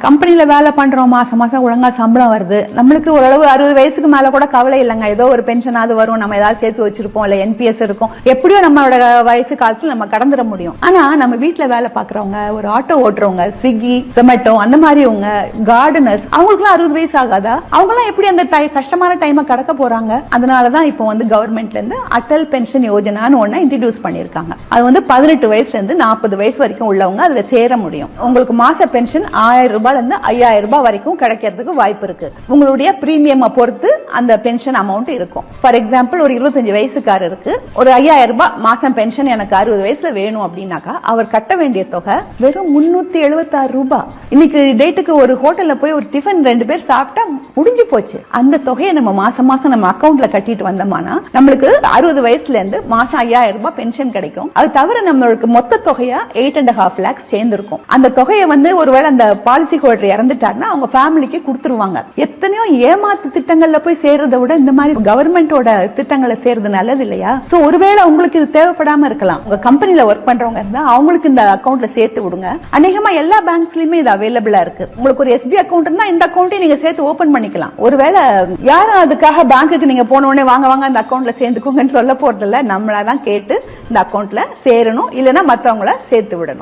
கம்பெனில வேலை பண்றோம், மாசம் மாசம் ஒழுங்கா சம்பளம் வருது, நம்மளுக்கு ஓரளவு 60 வயசுக்கு மேல கூட கவலை இல்லைங்க, ஏதோ ஒரு பென்ஷனாவது வரும், நம்ம ஏதாவது சேர்த்து வச்சிருப்போம், இல்ல என்பிஎஸ் இருக்கும், எப்படியோ நம்மளோட வயசு காலத்துல நம்ம கடந்துட முடியும். ஆனா நம்ம வீட்டுல வேலை பாக்குறவங்க, ஒரு ஆட்டோ ஓட்டுறவங்க, ஸ்விக்கி, ஜொமேட்டோ அந்த மாதிரிவங்க, கார்டனர்ஸ், அவங்களுக்கு 60 வயசு ஆகாதா? அவங்க எல்லாம் எப்படி அந்த கஷ்டமான டைமை கடக்க போறாங்க? அதனாலதான் இப்போ கவர்மெண்ட்ல இருந்து அட்டல் பென்ஷன் யோஜனான்னு ஒண்ணு இன்ட்ரோடியூஸ் பண்ணிருக்காங்க. அது 18 வயசுல இருந்து 40 வயசு வரைக்கும் உள்ளவங்க அதுல சேர முடியும். உங்களுக்கு மாச பென்ஷன் 1000 ரூபாயில இருந்து 5000 ரூபாய் வரைக்கும் கிடைக்கிறதுக்கு வாய்ப்பு இருக்கு. உங்களுடைய பிரீமியம் பொறுத்து அந்த பென்ஷன் அமௌண்ட் இருக்கும். ஃபார் எக்ஸாம்பிள், ஒரு 25 வயசுக்காரருக்கு ஒரு 5000 ரூபாய் மாசம் பென்ஷன் எனக்கு 60 வயசுல வேணும் அப்படின்னாக்கா அவர் கட்ட வேண்டிய தொகை வெறும் 376 ரூபாய். இன்னைக்கு டேட்டுக்கு ஒரு ஹோட்டல்ல போய் ஒரு டிஃபன் 2 பேர் சாப்பிட்டா முடிஞ்சு போச்சு. அந்த தொகையை நம்ம மாசம் மாசம் நம்ம அக்கௌண்ட்ல கட்டிட்டு வந்தோம்னா நம்மளுக்கு 60 வயசுல இருந்து மாசம் 5000 ரூபாய் பென்ஷன் கிடைக்கும். அது தவிர நம்மளுக்கு மொத்த தொகையா 8.5 lakhs சேர்ந்திருக்கும். அந்த தொகையை ஒருவேளை அந்த பாலிசி ஹோல்டர் இறந்துட்டாருன்னா அவங்க ஃபேமிலிக்கு கொடுத்துருவாங்க. எத்தனையோ ஏமாத்து திட்டங்கள்ல போய் சேர்றதை விட இந்த மாதிரி கவர்மெண்டோட திட்டங்களை சேர்றது நல்லது இல்லையா? சோ ஒருவேளை உங்களுக்கு இது தேவைப்படாம இருக்கலாம். உங்க கம்பெனில ஒர்க் பண்றவங்க இருந்தா அவங்களுக்கு இந்த அக்கௌண்ட்ல சேர்த்து விடுங்க. அநேகமா எல்லா பேங்க்ஸ்லயுமே இது அவைலபிளா இருக்கு. உங்களுக்கு ஒரு எஸ்பி அக்கௌண்ட் இருந்தா இந்த அக்கௌண்ட்டை நீங்க சேர்த்து ஓபன் பண்ணிக்கலாம். ஒருவேளை யாரும் அதுக்காக பேங்க்குக்கு நீங்க போன உடனே வாங்க வாங்க அந்த அக்கௌண்ட்ல சேர்ந்துக்கோங்கன்னு சொல்ல போறது இல்ல. நம்மளாதான் கேட்டு இந்த அக்கௌண்ட்ல சேரணும், இல்லைன்னா மத்தவங்கள சேர்த்து விடணும்.